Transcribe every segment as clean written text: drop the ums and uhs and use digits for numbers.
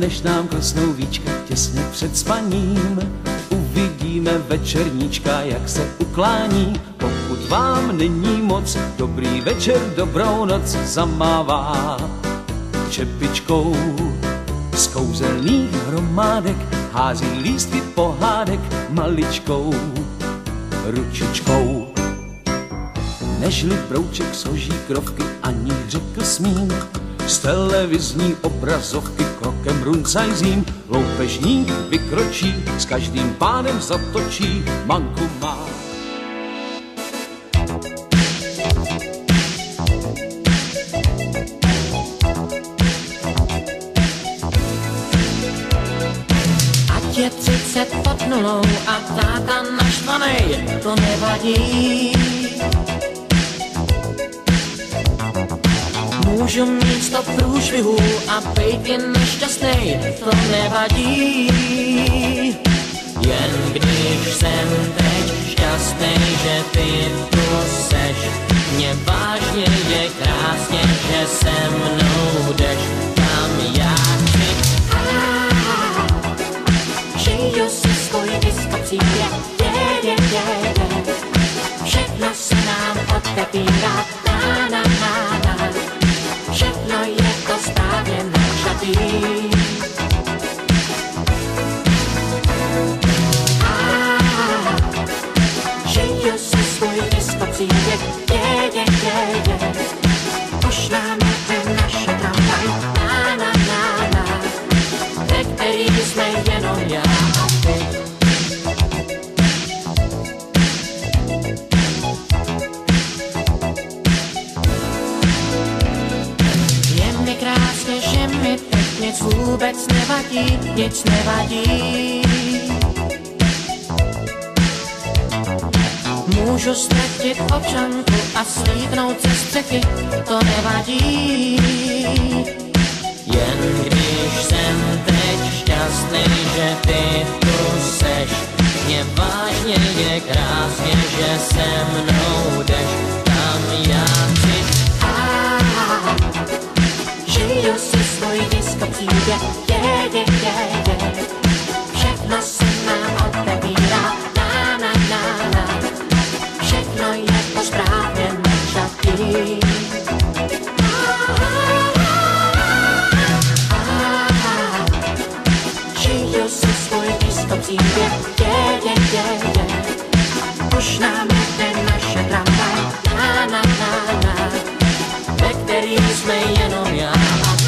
než nám klesnou víčka těsně před spaním. Uvidíme večerníčka, jak se uklání. Pokud vám není moc, dobrý večer, dobrou noc zamává čepičkou. Z kouzelných hromádek hází lístky pohádek maličkou ručičkou. Nežli brouček složí krovky, ani řekl smím, z televizní obrazovky krokem runcajzím. Loupežník vykročí, s každým pádem zatočí, manku má. Ať je 30 pod nulou a táta naštvanej, to nevadí. Můžu mít 100 průšvihů a bejt jen nešťastnej, to nevadí. Jen když jsem teď šťastnej, že ty tu seš, mě vážně je krásně, že se mnou jdeš, kam já chci. Žiju si svůj diskocí, všechno se nám otevírá, na, na, na, na. Všechno je to správně načatý. Žiju si svůj diskocí, už nám jede naše tramvaj, na, na, na, na, ve který jsme jenom já a ty. Krásně, že mi teď nic vůbec nevadí, nic nevadí. Můžu ztratit občanku a slíknout ze střechy, to nevadí. Jen když jsem teď šťastný, že ty tu seš, mě vážně je krásně, že se mnou jdeš, tam já chci. Žiju si svůj diskocí, všechno se nám otevírá, na, na, na, na. Všechno je to správně načatý. Žiju si svůj diskocí, už nám jede naše tramvaj, na, na, na, na, ve který jsme jenom já a ty.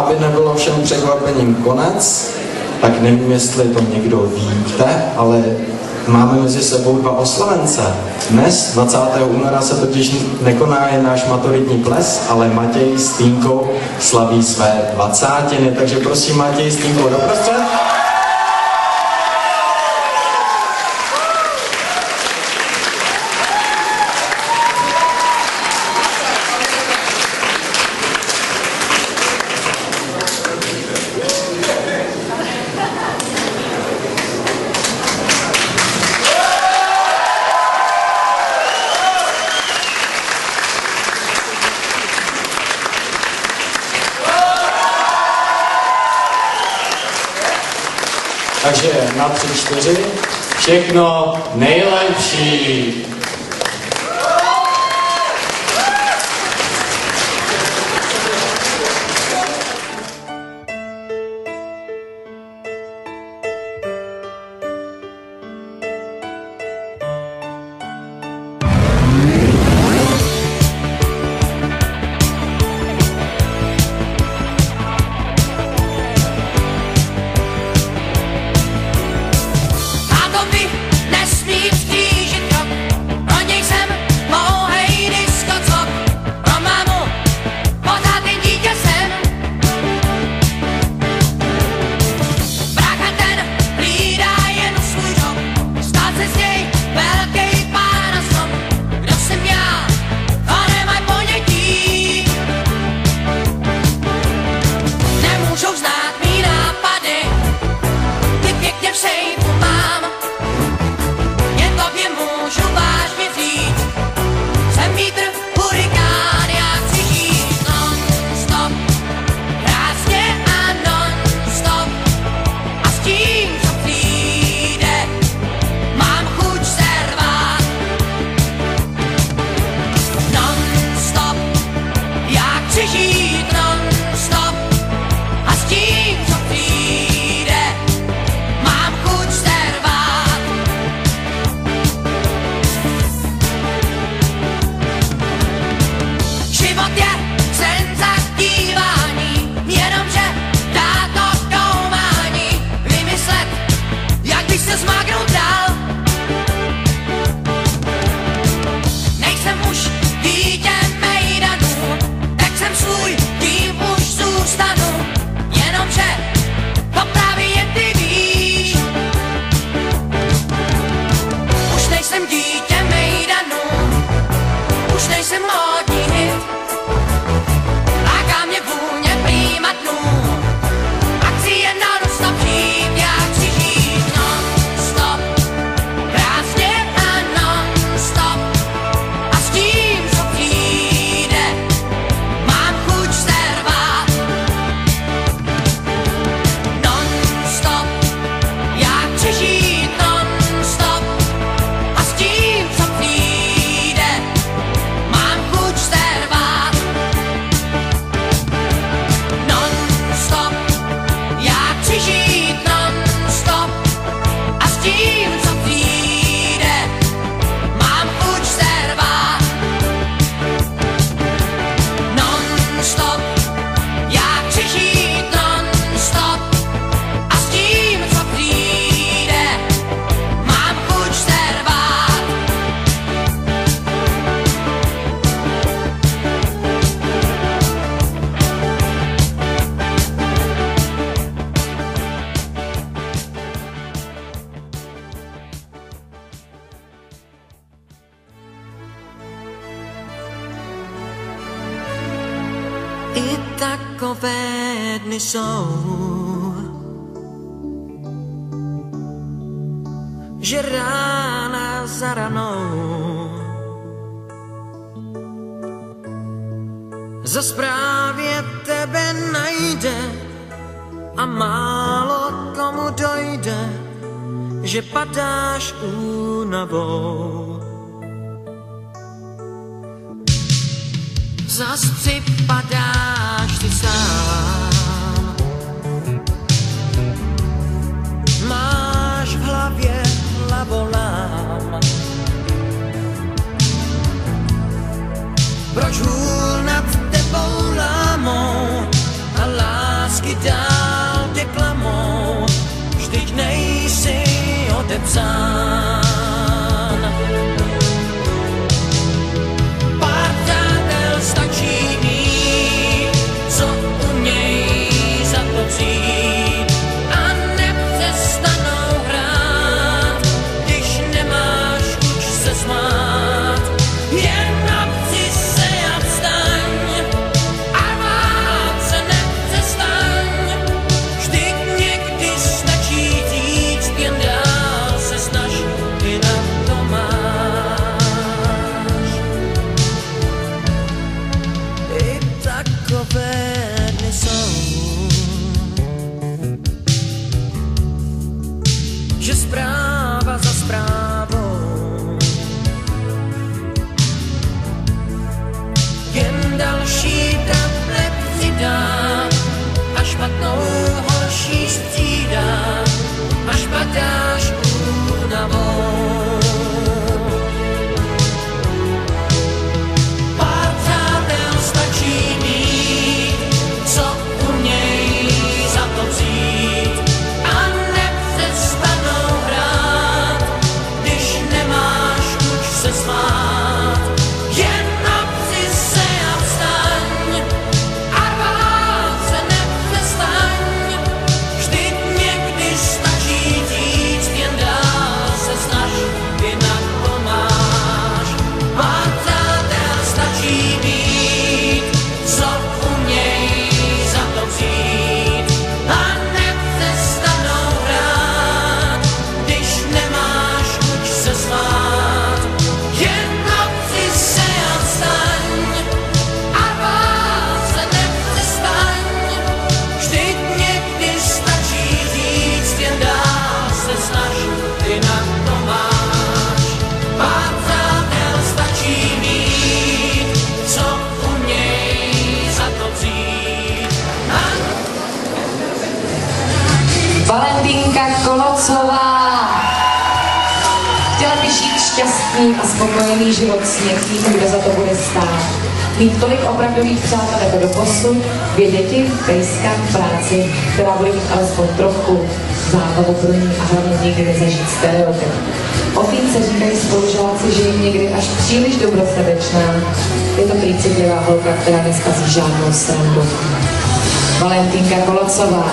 aby nebylo všem překvapením konec, tak nevím, jestli to někdo víte, ale máme mezi sebou dva oslavence. Dnes, 20. února, se totiž nekoná jen náš maturitní ples, ale Matěj s Týnkou slaví své 20. Takže prosím Matěj s Týnkou doprostřed. Takže na 3, 4, všechno nejlepší. I takové dny jsou, že rána za ranou zas právě tebe najde a málo komu dojde, že padáš únavou. Zas připadáš ty sám, máš v hlavě hlavolám. Proč hůl nad tebou lámou a lásky dál deklamou, vždyť nejsi odepsán. Pár přátel stačí mít, co umějí za to přijít a nepřestanou hrát, když nemáš chuť se smát. Jen napři se a vstaň a bát se nepřestaň, vždyť někdy stačí říct, jen dál se snaž, jinak to máš. I takové dny jsou, že zpráva za zprávou jen další dat nepřidá a špatnou horší střídá, až padáš únavou. Pár přátel stačí mít, co umějí za to vzít a nepřestanou hrát, když nemáš chuť se smát. Jen napři se a vstaň a rvát se nepřestaň, vždyť někdy stačí říct, jen dál se snaž, jinak to máš. Pár přátel stačí mít, co umějí za to vzít a nepřestanou hrát, když nemáš chuť se smát. Jen napři se a vstaň a rvát se nepřestaň, vždyť někdy stačí říct, jen dál se snaž, jinak to máš. Pár přátel stačí mít, co umějí za to vzít a Valentínka Kolocová. Chtěla by žít šťastný a spokojený život s někým, kdo za to bude stát. Mít tolik opravdových přátel jako doposud, 2 děti, pejska, práci, která bude mít alespoň trochu zábavu pro ní a hlavně nikdy nezažít stereotyp. O Týnce říkají spolužáci, že je někdy až příliš dobrosrdečná. Je to prý citlivá holka, která neskazí žádnou srandu. Valentínka Kolocová.